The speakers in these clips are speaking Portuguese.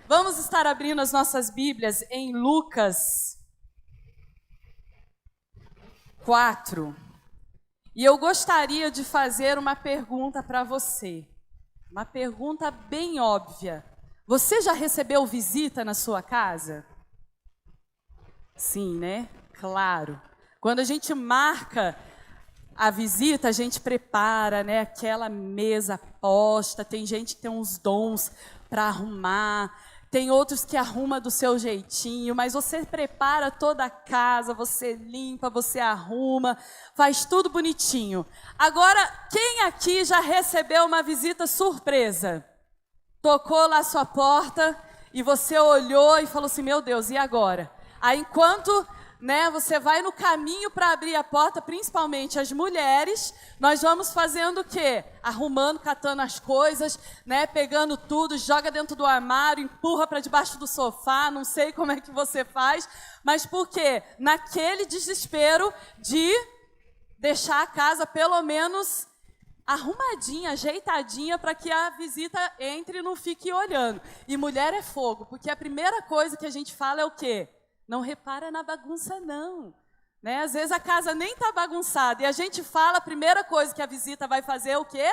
Vamos estar abrindo as nossas Bíblias em Lucas 4. E eu gostaria de fazer uma pergunta para você. Uma pergunta bem óbvia. Você já recebeu visita na sua casa? Sim, né? Claro. Quando a gente marca a visita, a gente prepara, né? Aquela mesa posta. Tem gente que tem uns dons para arrumar. Tem outros que arruma do seu jeitinho, mas você prepara toda a casa, você limpa, você arruma, faz tudo bonitinho. Agora, quem aqui já recebeu uma visita surpresa? Tocou lá a sua porta e você olhou e falou assim, meu Deus, e agora? Aí, enquanto você vai no caminho para abrir a porta, principalmente as mulheres, nós vamos fazendo o quê? Arrumando, catando as coisas, pegando tudo, joga dentro do armário, empurra para debaixo do sofá, não sei como é que você faz, mas por quê? Naquele desespero de deixar a casa pelo menos arrumadinha, ajeitadinha, para que a visita entre e não fique olhando. E mulher é fogo, porque a primeira coisa que a gente fala é o quê? Não repara na bagunça, não. Às vezes a casa nem está bagunçada. E a gente fala, a primeira coisa que a visita vai fazer é o quê?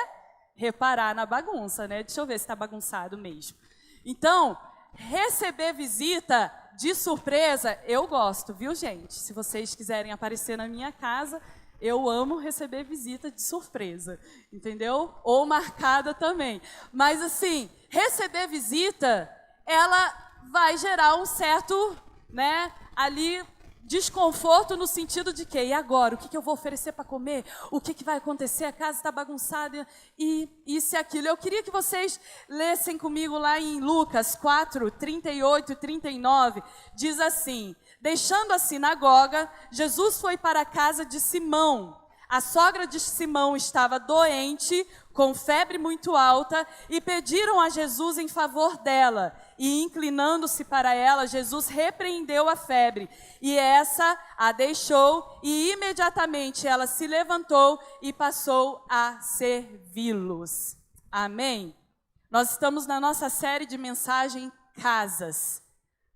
Reparar na bagunça, Deixa eu ver se está bagunçado mesmo. Então, receber visita de surpresa, eu gosto, viu, gente? Se vocês quiserem aparecer na minha casa, eu amo receber visita de surpresa, entendeu? Ou marcada também. Mas, assim, receber visita, ela vai gerar um certo... ali desconforto no sentido de que, e agora, o que eu vou oferecer para comer? O que vai acontecer? A casa está bagunçada e isso e aquilo. Eu queria que vocês lessem comigo lá em Lucas 4, 38 e 39, diz assim, deixando a sinagoga, Jesus foi para a casa de Simão. A sogra de Simão estava doente, com febre muito alta, e pediram a Jesus em favor dela. E inclinando-se para ela, Jesus repreendeu a febre. E essa a deixou, e imediatamente ela se levantou e passou a servi-los. Amém? Nós estamos na nossa série de mensagem Casas.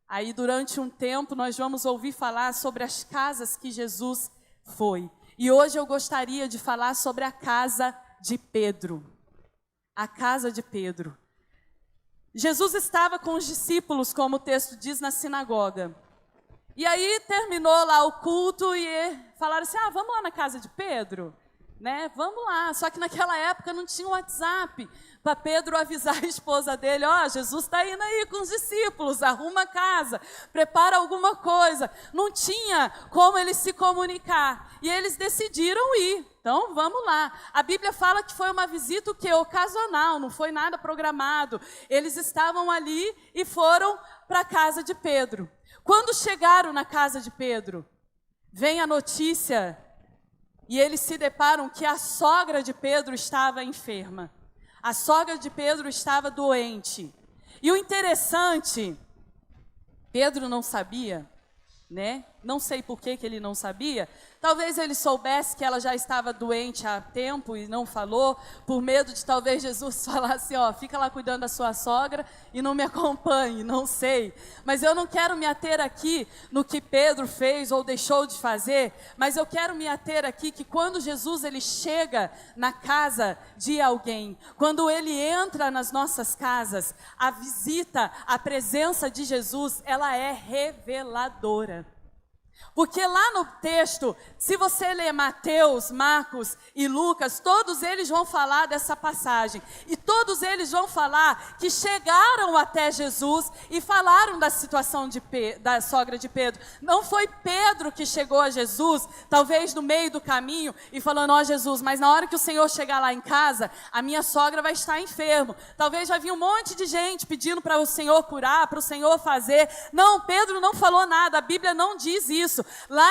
Aí durante um tempo nós vamos ouvir falar sobre as casas que Jesus foi. E hoje eu gostaria de falar sobre a casa de Pedro. A casa de Pedro. Jesus estava com os discípulos, como o texto diz, na sinagoga. E aí terminou lá o culto e falaram assim, vamos lá na casa de Pedro? Vamos lá. Só que naquela época não tinha WhatsApp para Pedro avisar a esposa dele, Jesus está indo aí com os discípulos, arruma a casa, prepara alguma coisa. Não tinha como eles se comunicar. E eles decidiram ir. Então, vamos lá. A Bíblia fala que foi uma visita ocasional, não foi nada programado. Eles estavam ali e foram para a casa de Pedro. Quando chegaram na casa de Pedro, vem a notícia e eles se deparam que a sogra de Pedro estava enferma. A sogra de Pedro estava doente. E o interessante, Pedro não sabia, Não sei por que ele não sabia. Talvez ele soubesse que ela já estava doente há tempo e não falou, por medo de talvez Jesus falar assim, fica lá cuidando da sua sogra e não me acompanhe, não sei. Mas eu não quero me ater aqui no que Pedro fez ou deixou de fazer, mas eu quero me ater aqui que quando Jesus ele chega na casa de alguém, quando ele entra nas nossas casas, a visita, a presença de Jesus, ela é reveladora. Porque lá no texto, se você ler Mateus, Marcos e Lucas, todos eles vão falar dessa passagem. E todos eles vão falar que chegaram até Jesus e falaram da situação da sogra de Pedro. Não foi Pedro que chegou a Jesus, talvez no meio do caminho, e falando, Jesus, mas na hora que o Senhor chegar lá em casa, a minha sogra vai estar enferma. Talvez já vinha um monte de gente pedindo para o Senhor curar, para o Senhor fazer. Não, Pedro não falou nada, a Bíblia não diz isso. Lá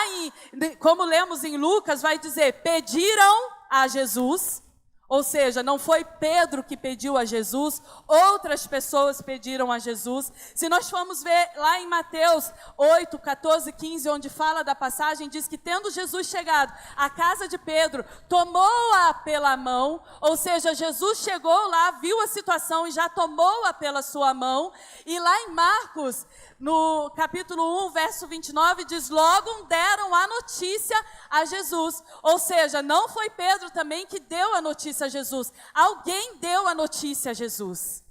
como lemos em Lucas, vai dizer, pediram a Jesus, Ou seja, não foi Pedro que pediu a Jesus, outras pessoas pediram a Jesus. Se nós formos ver lá em Mateus 8, 14, 15, onde fala da passagem, diz que tendo Jesus chegado à casa de Pedro, tomou-a pela mão, ou seja, Jesus chegou lá, viu a situação e já tomou-a pela sua mão. E lá em Marcos, no capítulo 1, verso 29, diz, logo deram a notícia a Jesus. Ou seja, não foi Pedro também que deu a notícia a Jesus. Alguém deu a notícia a Jesus.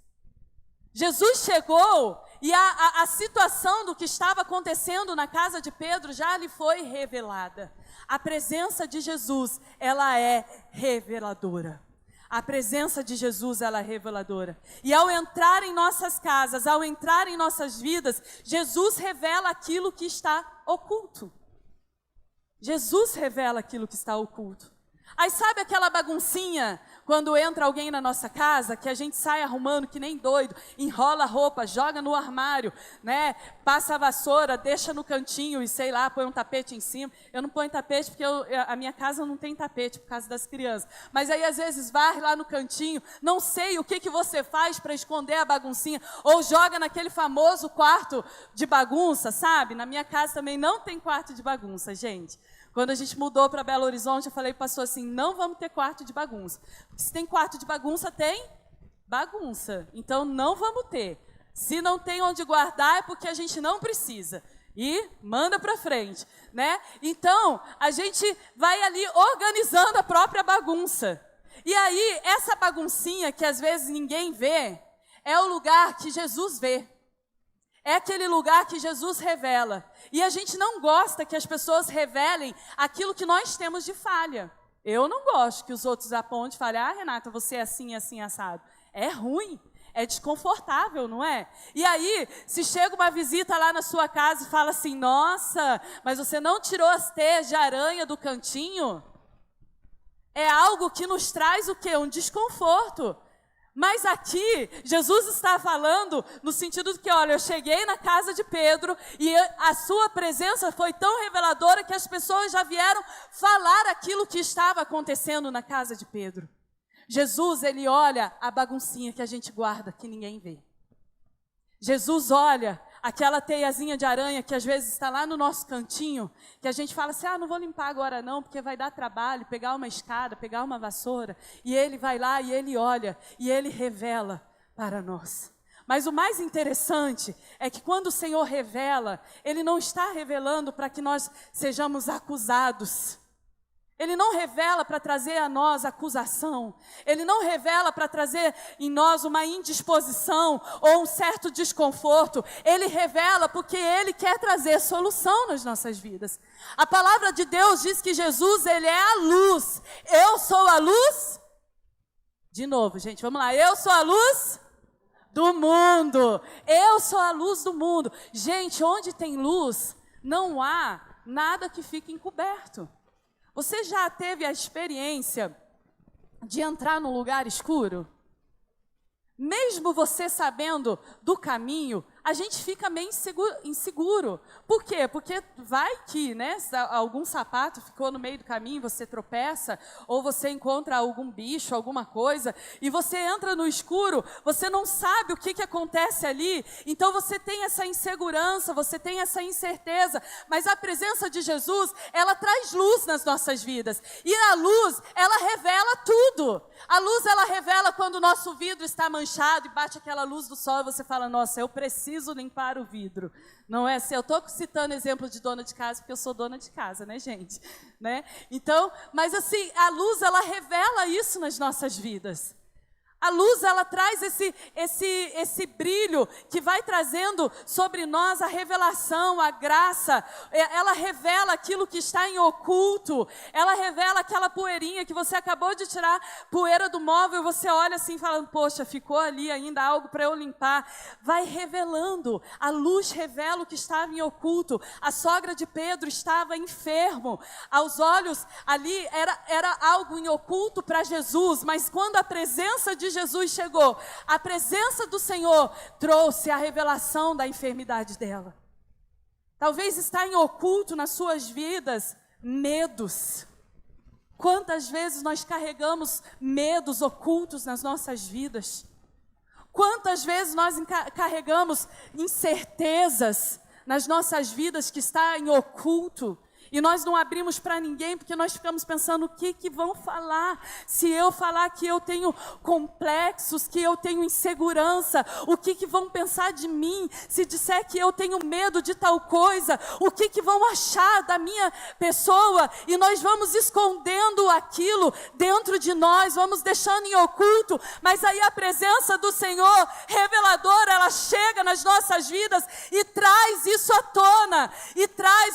Jesus chegou e a situação do que estava acontecendo na casa de Pedro já lhe foi revelada. A presença de Jesus, ela é reveladora. A presença de Jesus, ela é reveladora. E ao entrar em nossas casas, ao entrar em nossas vidas, Jesus revela aquilo que está oculto. Jesus revela aquilo que está oculto. Aí sabe aquela baguncinha, quando entra alguém na nossa casa, que a gente sai arrumando que nem doido, enrola a roupa, joga no armário, né? Passa a vassoura, deixa no cantinho e sei lá, põe um tapete em cima. Eu não ponho tapete porque a minha casa não tem tapete por causa das crianças. Mas aí às vezes varre lá no cantinho, não sei o que você faz para esconder a baguncinha, ou joga naquele famoso quarto de bagunça, sabe? Na minha casa também não tem quarto de bagunça, gente. Quando a gente mudou para Belo Horizonte, eu falei para o pastor assim, não vamos ter quarto de bagunça. Porque se tem quarto de bagunça, tem bagunça. Então, não vamos ter. Se não tem onde guardar, é porque a gente não precisa. E manda para frente, né? Então, a gente vai ali organizando a própria bagunça. E aí, essa baguncinha que às vezes ninguém vê, é o lugar que Jesus vê. É aquele lugar que Jesus revela. E a gente não gosta que as pessoas revelem aquilo que nós temos de falha. Eu não gosto que os outros apontem e falem, Renata, você é assim, assim, assado. É ruim, é desconfortável, não é? E aí, se chega uma visita lá na sua casa e fala assim, nossa, mas você não tirou as teias de aranha do cantinho? É algo que nos traz o quê? Um desconforto. Mas aqui, Jesus está falando no sentido de que, olha, eu cheguei na casa de Pedro e a sua presença foi tão reveladora que as pessoas já vieram falar aquilo que estava acontecendo na casa de Pedro. Jesus, ele olha a baguncinha que a gente guarda, que ninguém vê. Jesus olha aquela teiazinha de aranha que às vezes está lá no nosso cantinho, que a gente fala assim, não vou limpar agora não, porque vai dar trabalho, pegar uma escada, pegar uma vassoura, e ele vai lá e ele olha, e ele revela para nós. Mas o mais interessante é que quando o Senhor revela, Ele não está revelando para que nós sejamos acusados. Ele não revela para trazer a nós acusação. Ele não revela para trazer em nós uma indisposição ou um certo desconforto. Ele revela porque Ele quer trazer solução nas nossas vidas. A palavra de Deus diz que Jesus, Ele é a luz. Eu sou a luz. De novo, gente, vamos lá. Eu sou a luz do mundo. Eu sou a luz do mundo. Gente, onde tem luz, não há nada que fique encoberto. Você já teve a experiência de entrar num lugar escuro? Mesmo você sabendo do caminho, a gente fica meio inseguro. Por quê? Porque vai que, né, algum sapato ficou no meio do caminho, você tropeça, ou você encontra algum bicho, alguma coisa, e você entra no escuro, você não sabe o que acontece ali, então você tem essa insegurança, você tem essa incerteza, mas a presença de Jesus, ela traz luz nas nossas vidas, e a luz, ela revela tudo. A luz, ela revela quando o nosso vidro está manchado e bate aquela luz do sol e você fala, nossa, eu preciso limpar o vidro. Não é assim, eu estou citando exemplo de dona de casa, porque eu sou dona de casa, né, gente? Né? Então, mas assim, a luz, ela revela isso nas nossas vidas. A luz, ela traz esse brilho que vai trazendo sobre nós a revelação, a graça. Ela revela aquilo que está em oculto. Ela revela aquela poeirinha que você acabou de tirar, poeira do móvel, e você olha assim falando, poxa, ficou ali ainda algo para eu limpar. Vai revelando. A luz revela o que estava em oculto. A sogra de Pedro estava enfermo. Aos olhos ali era algo em oculto para Jesus, mas quando a presença de Jesus chegou, a presença do Senhor trouxe a revelação da enfermidade dela. Talvez está em oculto nas suas vidas medos. Quantas vezes nós carregamos medos ocultos nas nossas vidas? Quantas vezes nós carregamos incertezas nas nossas vidas que está em oculto? E nós não abrimos para ninguém porque nós ficamos pensando o que vão falar. Se eu falar que eu tenho complexos, que eu tenho insegurança, o que vão pensar de mim? Se disser que eu tenho medo de tal coisa, o que vão achar da minha pessoa? E nós vamos escondendo aquilo dentro de nós, vamos deixando em oculto, mas aí a presença do Senhor reveladora, ela chega nas nossas vidas e traz isso à tona, e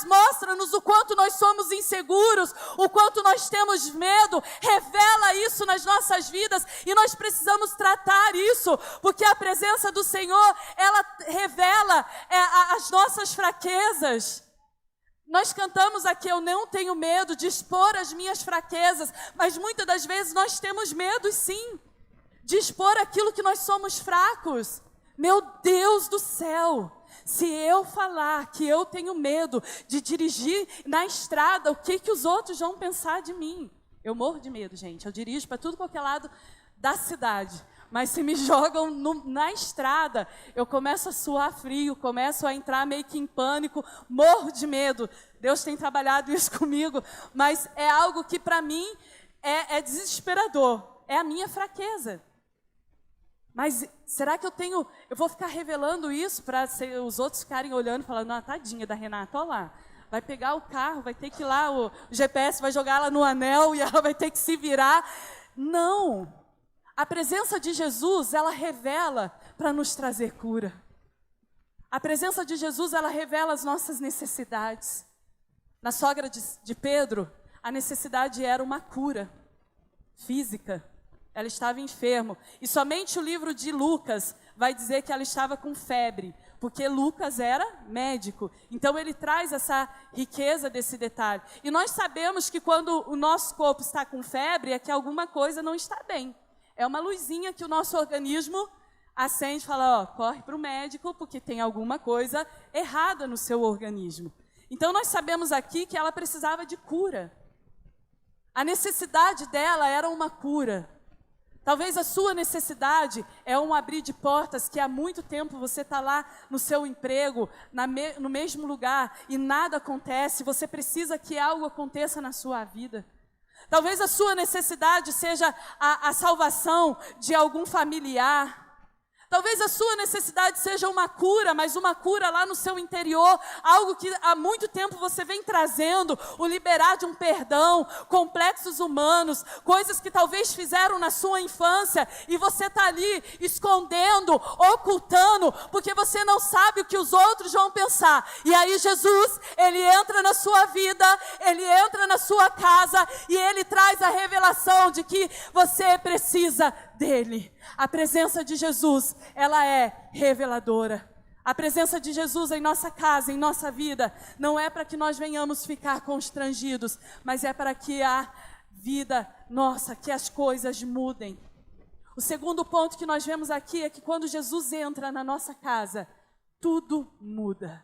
mostra-nos o quanto nós somos inseguros, o quanto nós temos medo, revela isso nas nossas vidas, e nós precisamos tratar isso, porque a presença do Senhor, ela revela as nossas fraquezas. Nós cantamos aqui, eu não tenho medo de expor as minhas fraquezas, mas muitas das vezes nós temos medo, sim, de expor aquilo que nós somos fracos. Meu Deus do céu! Se eu falar que eu tenho medo de dirigir na estrada, o que os outros vão pensar de mim? Eu morro de medo, gente. Eu dirijo para tudo qualquer lado da cidade. Mas se me jogam na estrada, eu começo a suar frio, começo a entrar meio que em pânico, morro de medo. Deus tem trabalhado isso comigo, mas é algo que para mim é desesperador. É a minha fraqueza. Mas será que eu vou ficar revelando isso para os outros ficarem olhando e falando, ah, tadinha da Renata, olha lá, vai pegar o carro, vai ter que ir lá, o GPS vai jogar ela no anel e ela vai ter que se virar. Não! A presença de Jesus, ela revela para nos trazer cura. A presença de Jesus, ela revela as nossas necessidades. Na sogra de Pedro, a necessidade era uma cura física. Ela estava enferma. E somente o livro de Lucas vai dizer que ela estava com febre, porque Lucas era médico. Então ele traz essa riqueza desse detalhe. E nós sabemos que quando o nosso corpo está com febre, é que alguma coisa não está bem. É uma luzinha que o nosso organismo acende e fala, ó, corre para o médico, porque tem alguma coisa errada no seu organismo. Então nós sabemos aqui que ela precisava de cura. A necessidade dela era uma cura. Talvez a sua necessidade é um abrir de portas que há muito tempo você está lá no seu emprego, no mesmo lugar, e nada acontece, você precisa que algo aconteça na sua vida. Talvez a sua necessidade seja a salvação de algum familiar. Talvez a sua necessidade seja uma cura, mas uma cura lá no seu interior, algo que há muito tempo você vem trazendo, o liberar de um perdão, complexos humanos, coisas que talvez fizeram na sua infância, e você está ali escondendo, ocultando, porque você não sabe o que os outros vão pensar. E aí Jesus, ele entra na sua vida, ele entra na sua casa, e ele traz a revelação de que você precisa dele. A presença de Jesus, ela é reveladora. A presença de Jesus em nossa casa, em nossa vida, não é para que nós venhamos ficar constrangidos, mas é para que a vida nossa, que as coisas mudem. O segundo ponto que nós vemos aqui é que quando Jesus entra na nossa casa, tudo muda.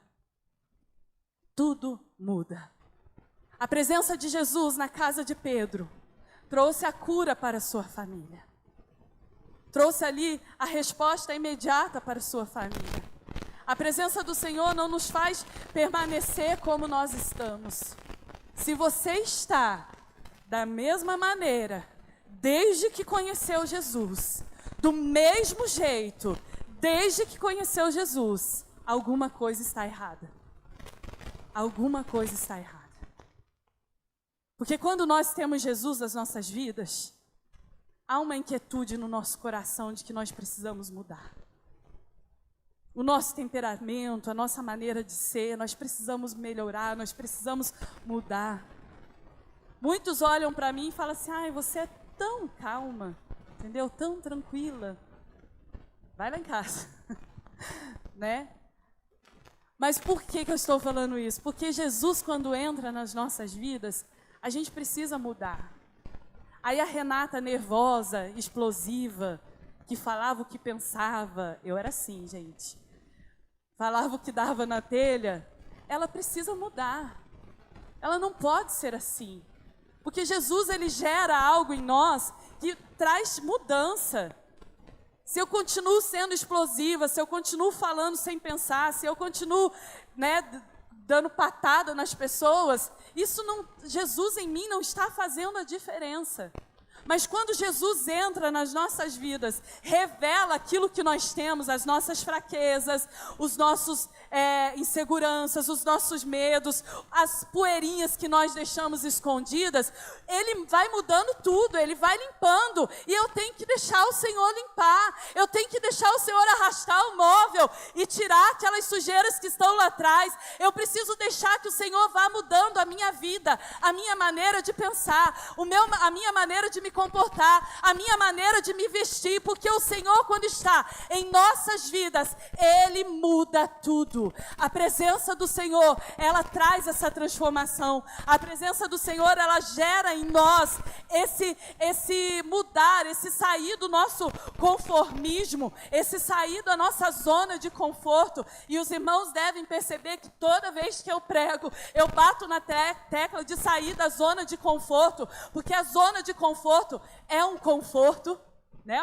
Tudo muda. A presença de Jesus na casa de Pedro trouxe a cura para a sua família. Trouxe ali a resposta imediata para a sua família. A presença do Senhor não nos faz permanecer como nós estamos. Se você está da mesma maneira, desde que conheceu Jesus, do mesmo jeito, desde que conheceu Jesus, alguma coisa está errada. Alguma coisa está errada. Porque quando nós temos Jesus nas nossas vidas, há uma inquietude no nosso coração de que nós precisamos mudar. O nosso temperamento, a nossa maneira de ser, nós precisamos melhorar, nós precisamos mudar. Muitos olham para mim e falam assim, ai, você é tão calma, entendeu? Tão tranquila. Vai lá em casa, né? Mas por que eu estou falando isso? Porque Jesus, quando entra nas nossas vidas, a gente precisa mudar. Aí a Renata nervosa, explosiva, que falava o que pensava, eu era assim, gente. Falava o que dava na telha, ela precisa mudar. Ela não pode ser assim. Porque Jesus, ele gera algo em nós que traz mudança. Se eu continuo sendo explosiva, se eu continuo falando sem pensar, se eu continuo, dando patada nas pessoas, Jesus em mim não está fazendo a diferença. Mas quando Jesus entra nas nossas vidas, revela aquilo que nós temos, as nossas fraquezas, os nossos inseguranças, os nossos medos, as poeirinhas que nós deixamos escondidas, Ele vai mudando tudo, Ele vai limpando. E eu tenho que deixar o Senhor limpar, eu tenho que deixar o Senhor arrastar o móvel e tirar aquelas sujeiras que estão lá atrás. Eu preciso deixar que o Senhor vá mudando a minha vida, a minha maneira de pensar, a minha maneira de me comportar, a minha maneira de me vestir, porque o Senhor, quando está em nossas vidas, Ele muda tudo. A presença do Senhor, ela traz essa transformação. A presença do Senhor, ela gera em nós esse mudar, esse sair do nosso conformismo, esse sair da nossa zona de conforto. E os irmãos devem perceber que toda vez que eu prego, eu bato na tecla de sair da zona de conforto, porque a zona de conforto é um conforto,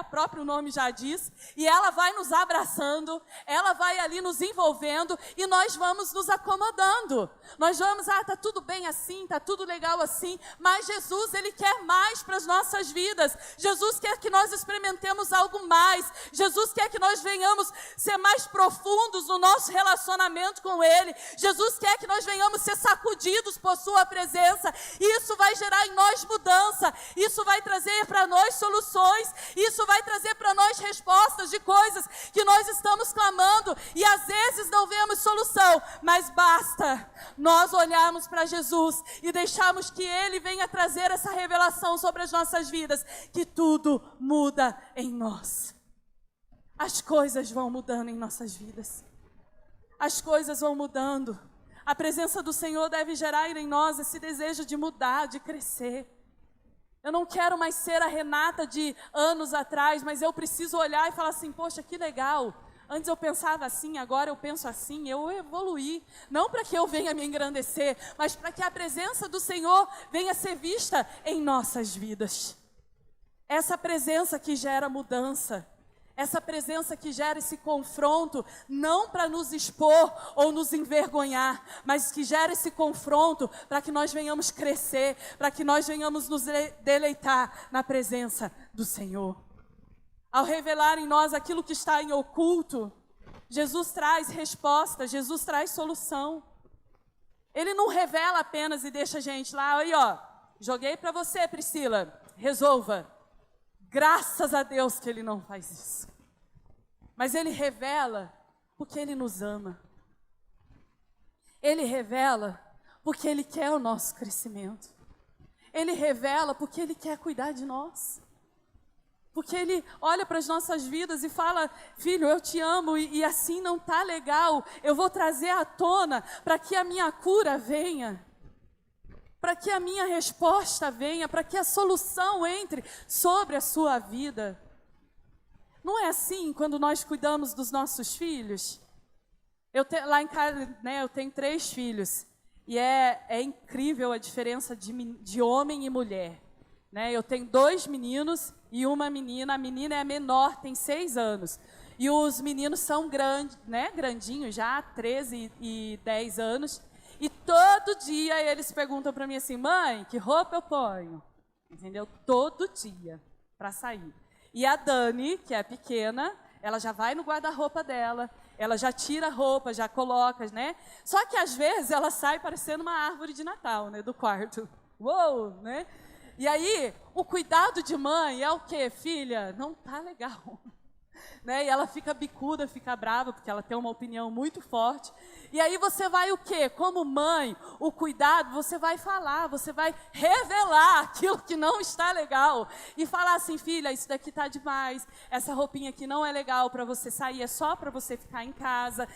o próprio nome já diz, e ela vai nos abraçando, ela vai ali nos envolvendo, e nós vamos nos acomodando. Nós vamos, tá tudo bem assim, tá tudo legal assim, mas Jesus, Ele quer mais para as nossas vidas. Jesus quer que nós experimentemos algo mais. Jesus quer que nós venhamos ser mais profundos no nosso relacionamento com Ele. Jesus quer que nós venhamos ser sacudidos por Sua presença, e isso vai gerar em nós mudança, isso vai trazer para nós soluções, isso vai trazer para nós respostas de coisas que nós estamos clamando e às vezes não vemos solução, mas basta nós olharmos para Jesus e deixarmos que Ele venha trazer essa revelação sobre as nossas vidas, que tudo muda em nós. As coisas vão mudando em nossas vidas. As coisas vão mudando. A presença do Senhor deve gerar em nós esse desejo de mudar, de crescer. Eu não quero mais ser a Renata de anos atrás, mas eu preciso olhar e falar assim, poxa, que legal. Antes eu pensava assim, agora eu penso assim, eu evoluí. Não para que eu venha me engrandecer, mas para que a presença do Senhor venha ser vista em nossas vidas. Essa presença que gera mudança. Essa presença que gera esse confronto, não para nos expor ou nos envergonhar, mas que gera esse confronto para que nós venhamos crescer, para que nós venhamos nos deleitar na presença do Senhor. Ao revelar em nós aquilo que está em oculto, Jesus traz resposta, Jesus traz solução. Ele não revela apenas e deixa a gente lá, aí joguei para você, Priscila, resolva. Graças a Deus que Ele não faz isso. Mas Ele revela porque Ele nos ama. Ele revela porque Ele quer o nosso crescimento. Ele revela porque Ele quer cuidar de nós. Porque Ele olha para as nossas vidas e fala, filho, eu te amo e assim não está legal. Eu vou trazer à tona para que a minha cura venha. Para que a minha resposta venha, para que a solução entre sobre a sua vida. Não é assim quando nós cuidamos dos nossos filhos? Lá em casa, eu tenho 3 filhos, e é incrível a diferença de homem e mulher. Eu tenho 2 meninos e uma menina, a menina é a menor, tem 6 anos. E os meninos são grandes, grandinhos já, 13 e 10 anos. E todo dia eles perguntam para mim assim, mãe, que roupa eu ponho? Entendeu? Todo dia, para sair. E a Dani, que é pequena, ela já vai no guarda-roupa dela, ela já tira a roupa, já coloca, Só que às vezes ela sai parecendo uma árvore de Natal, do quarto. Uou, E aí, o cuidado de mãe é o quê? Filha, não tá legal. E ela fica bicuda, fica brava, porque ela tem uma opinião muito forte. E aí você vai o quê? Como mãe, o cuidado, você vai falar, você vai revelar aquilo que não está legal. E falar assim, filha, isso daqui está demais, essa roupinha aqui não é legal para você sair, é só para você ficar em casa.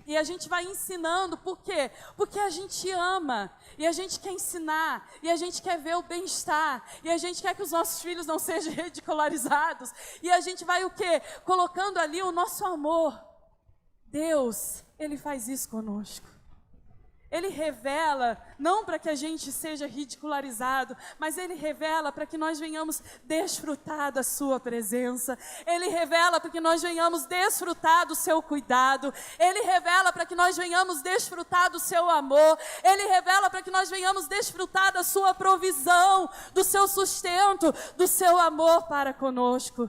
E a gente vai ensinando, por quê? Porque a gente ama, e a gente quer ensinar, e a gente quer ver o bem-estar, e a gente quer que os nossos filhos não sejam ridicularizados. E a gente vai o quê? Colocando ali o nosso amor. Deus, Ele faz isso conosco. Ele revela, não para que a gente seja ridicularizado, mas Ele revela para que nós venhamos desfrutar da sua presença. Ele revela para que nós venhamos desfrutar do seu cuidado. Ele revela para que nós venhamos desfrutar do seu amor. Ele revela para que nós venhamos desfrutar da sua provisão, do seu sustento, do seu amor para conosco.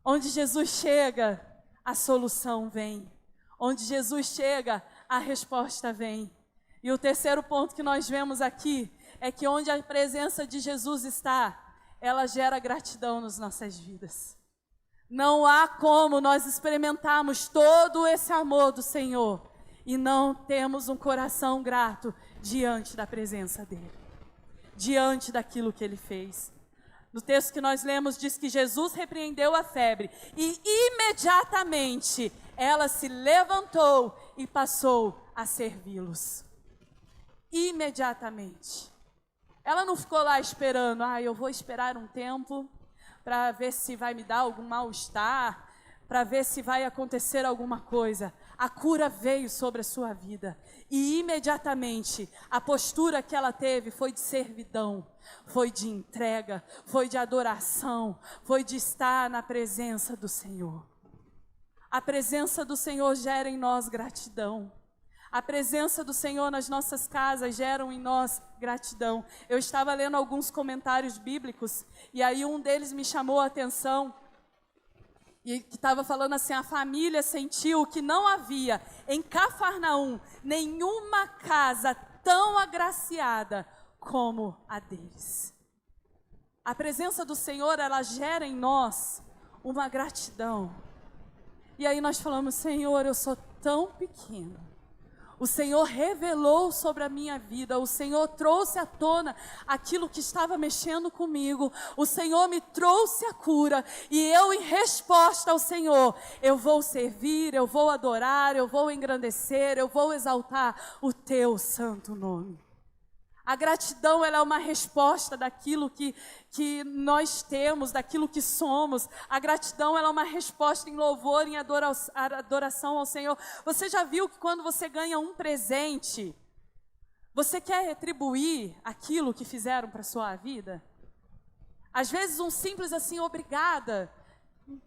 Onde Jesus chega, a solução vem. Onde Jesus chega, a resposta vem. E o terceiro ponto que nós vemos aqui é que onde a presença de Jesus está, ela gera gratidão nas nossas vidas. Não há como nós experimentarmos todo esse amor do Senhor e não temos um coração grato diante da presença dEle, diante daquilo que Ele fez. No texto que nós lemos diz que Jesus repreendeu a febre e imediatamente ela se levantou e passou a servi-los. Imediatamente. Ela não ficou lá esperando, eu vou esperar um tempo para ver se vai me dar algum mal-estar, para ver se vai acontecer alguma coisa. A cura veio sobre a sua vida e imediatamente a postura que ela teve foi de servidão, foi de entrega, foi de adoração, foi de estar na presença do Senhor. A presença do Senhor gera em nós gratidão. A presença do Senhor nas nossas casas gera em nós gratidão. Eu estava lendo alguns comentários bíblicos e aí um deles me chamou a atenção e que estava falando assim, a família sentiu que não havia em Cafarnaum nenhuma casa tão agraciada como a deles. A presença do Senhor, ela gera em nós uma gratidão. E aí nós falamos, Senhor, eu sou tão pequeno. O Senhor revelou sobre a minha vida, o Senhor trouxe à tona aquilo que estava mexendo comigo, o Senhor me trouxe a cura e eu, em resposta ao Senhor, eu vou servir, eu vou adorar, eu vou engrandecer, eu vou exaltar o teu santo nome. A gratidão, ela é uma resposta daquilo que nós temos, daquilo que somos. A gratidão, ela é uma resposta em louvor, em adoração ao Senhor. Você já viu que quando você ganha um presente, você quer retribuir aquilo que fizeram para a sua vida? Às vezes um simples assim, obrigada,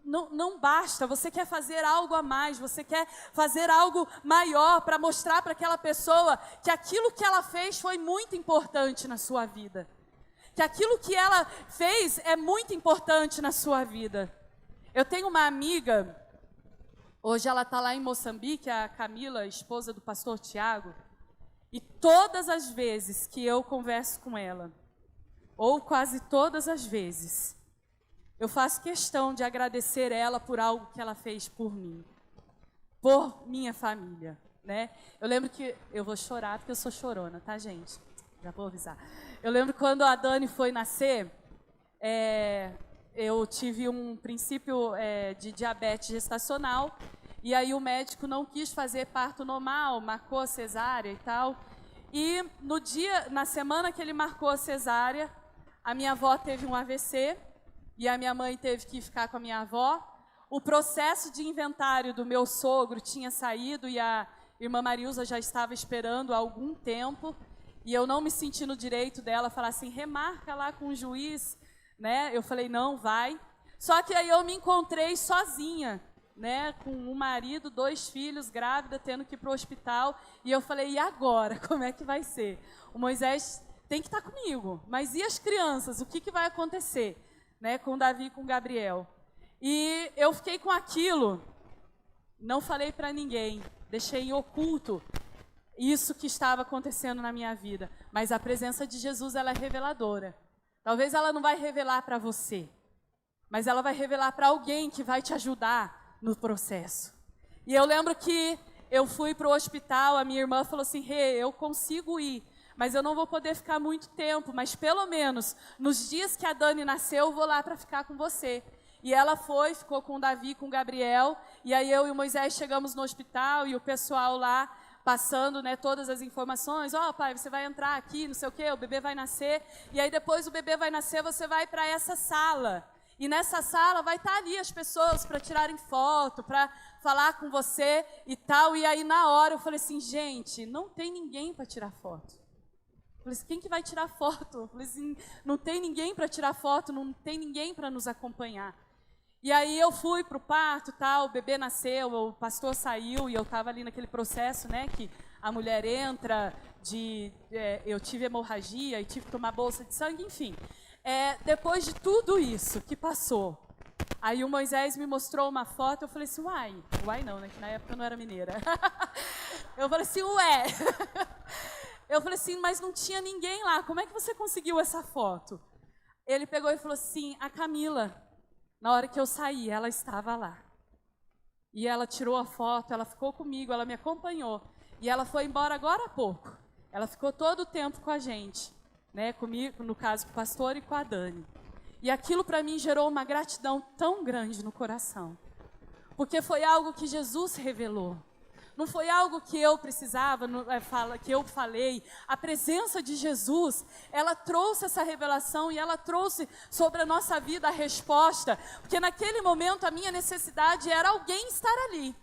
não basta, você quer fazer algo a mais, você quer fazer algo maior para mostrar para aquela pessoa que aquilo que ela fez foi muito importante na sua vida. Que aquilo que ela fez é muito importante na sua vida. Eu tenho uma amiga, hoje ela está lá em Moçambique, a Camila, esposa do pastor Tiago, e todas as vezes que eu converso com ela, ou quase todas as vezes, eu faço questão de agradecer ela por algo que ela fez por mim, por minha família, né? Eu lembro que, eu vou chorar porque eu sou chorona, tá, gente? Já vou avisar. Eu lembro quando a Dani foi nascer, eu tive um princípio de diabetes gestacional, e aí o médico não quis fazer parto normal, marcou a cesárea e tal. E na semana que ele marcou a cesárea, a minha avó teve um AVC, e a minha mãe teve que ficar com a minha avó. O processo de inventário do meu sogro tinha saído e a irmã Marilza já estava esperando há algum tempo. E eu não me senti no direito dela falar assim, remarca lá com o juiz, né? Eu falei, não, vai. Só que aí eu me encontrei sozinha, né? Com um marido, 2 filhos, grávida, tendo que ir para o hospital. E eu falei, e agora? Como é que vai ser? O Moisés tem que estar comigo, mas e as crianças? O que vai acontecer? Né, com o Davi e com o Gabriel. E eu fiquei com aquilo, não falei para ninguém, deixei em oculto isso que estava acontecendo na minha vida. Mas a presença de Jesus, ela é reveladora. Talvez ela não vai revelar para você, mas ela vai revelar para alguém que vai te ajudar no processo. E eu lembro que eu fui para o hospital, a minha irmã falou assim, eu consigo ir, mas eu não vou poder ficar muito tempo, mas pelo menos nos dias que a Dani nasceu, eu vou lá para ficar com você. E ela ficou com o Davi, com o Gabriel, e aí eu e o Moisés chegamos no hospital e o pessoal lá passando, né, todas as informações, pai, você vai entrar aqui, não sei o quê, o bebê vai nascer, e aí depois o bebê vai nascer, você vai para essa sala. E nessa sala vai estar ali as pessoas para tirarem foto, para falar com você e tal. E aí na hora eu falei assim, gente, não tem ninguém para tirar foto. Eu falei assim, quem que vai tirar foto? Eu falei assim, não tem ninguém para tirar foto, não tem ninguém para nos acompanhar. E aí eu fui para o parto, tal, o bebê nasceu, o pastor saiu e eu estava ali naquele processo, né, que a mulher entra, eu tive hemorragia e tive que tomar bolsa de sangue, enfim. Depois de tudo isso que passou, aí o Moisés me mostrou uma foto, eu falei assim, uai não, né, que na época eu não era mineira. Eu falei assim, ué. Eu falei assim, mas não tinha ninguém lá, como é que você conseguiu essa foto? Ele pegou e falou assim, a Camila, na hora que eu saí, ela estava lá. E ela tirou a foto, ela ficou comigo, ela me acompanhou. E ela foi embora agora há pouco. Ela ficou todo o tempo com a gente, né? Comigo, no caso, com o pastor e com a Dani. E aquilo para mim gerou uma gratidão tão grande no coração. Porque foi algo que Jesus revelou. Não foi algo que eu precisava, que eu falei. A presença de Jesus, ela trouxe essa revelação e ela trouxe sobre a nossa vida a resposta. Porque naquele momento a minha necessidade era alguém estar ali.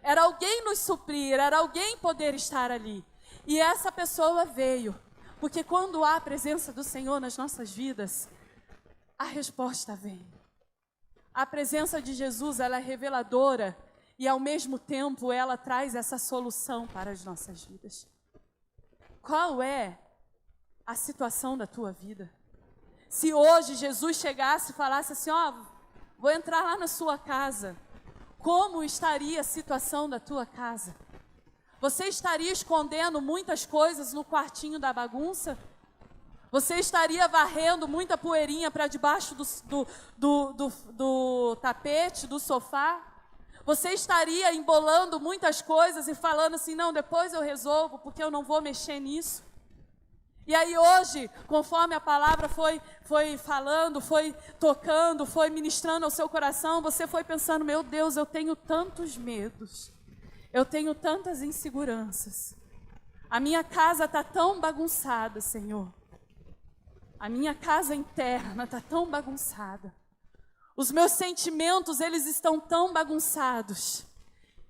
Era alguém nos suprir, era alguém poder estar ali. E essa pessoa veio. Porque quando há a presença do Senhor nas nossas vidas, a resposta vem. A presença de Jesus, ela é reveladora. E, ao mesmo tempo, ela traz essa solução para as nossas vidas. Qual é a situação da tua vida? Se hoje Jesus chegasse e falasse assim, vou entrar lá na sua casa, como estaria a situação da tua casa? Você estaria escondendo muitas coisas no quartinho da bagunça? Você estaria varrendo muita poeirinha para debaixo do tapete, do sofá? Você estaria embolando muitas coisas e falando assim, não, depois eu resolvo, porque eu não vou mexer nisso. E aí hoje, conforme a palavra foi falando, foi tocando, foi ministrando ao seu coração, você foi pensando, meu Deus, eu tenho tantos medos, eu tenho tantas inseguranças. A minha casa está tão bagunçada, Senhor. A minha casa interna está tão bagunçada. Os meus sentimentos, eles estão tão bagunçados.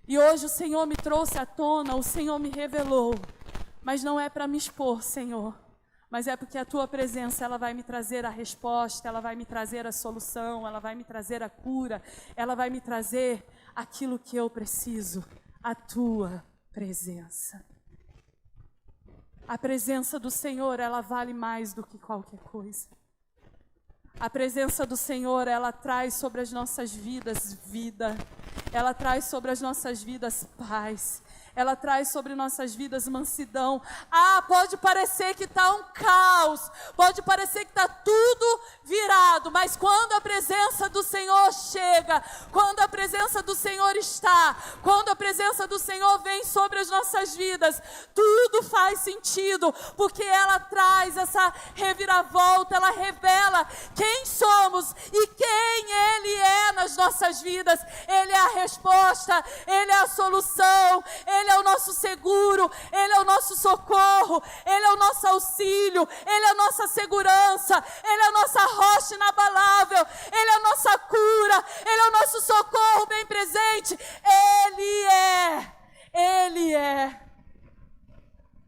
E hoje o Senhor me trouxe à tona, o Senhor me revelou. Mas não é para me expor, Senhor. Mas é porque a Tua presença, ela vai me trazer a resposta, ela vai me trazer a solução, ela vai me trazer a cura, ela vai me trazer aquilo que eu preciso, a Tua presença. A presença do Senhor, ela vale mais do que qualquer coisa. A presença do Senhor, ela traz sobre as nossas vidas vida. Ela traz sobre as nossas vidas paz. Ela traz sobre nossas vidas mansidão. Pode parecer que está um caos. Pode parecer que está tudo virado. Mas quando a presença do Senhor chega, quando a presença do Senhor está, quando a presença do Senhor vem sobre as nossas vidas, tudo faz sentido. Porque ela traz essa reviravolta, ela revela quem somos e quem Ele é nas nossas vidas. Ele é a resposta, Ele é a solução, Ele é o nosso seguro, Ele é o nosso socorro, Ele é o nosso auxílio, Ele é a nossa segurança, Ele é a nossa rocha inabalável, Ele é a nossa cura, Ele é o nosso socorro bem presente. Ele é.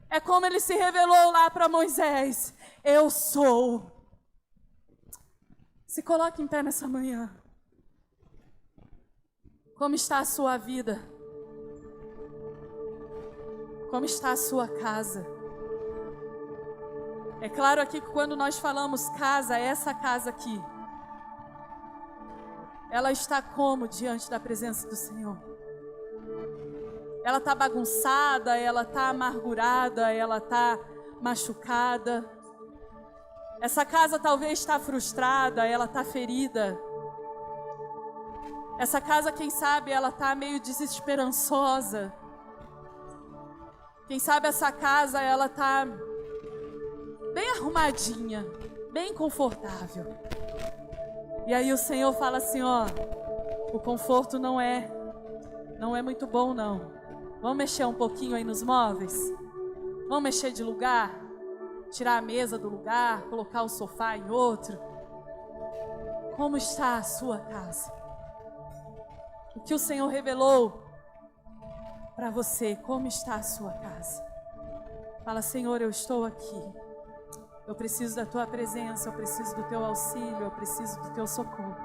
É como Ele se revelou lá para Moisés. Eu sou. Se coloque em pé nessa manhã. Como está a sua vida? Como está a sua casa? É claro aqui que quando nós falamos casa, é essa casa aqui. Ela está como diante da presença do Senhor? Ela está bagunçada, ela está amargurada, ela está machucada. Essa casa talvez está frustrada, ela está ferida. Essa casa, quem sabe, ela está meio desesperançosa. Quem sabe essa casa, ela está bem arrumadinha, bem confortável. E aí o Senhor fala assim, o conforto não é muito bom não. Vamos mexer um pouquinho aí nos móveis? Vamos mexer de lugar? Tirar a mesa do lugar, colocar o sofá em outro? Como está a sua casa? O que o Senhor revelou para você? Como está a sua casa? Fala, Senhor, eu estou aqui. Eu preciso da tua presença, eu preciso do teu auxílio, eu preciso do teu socorro.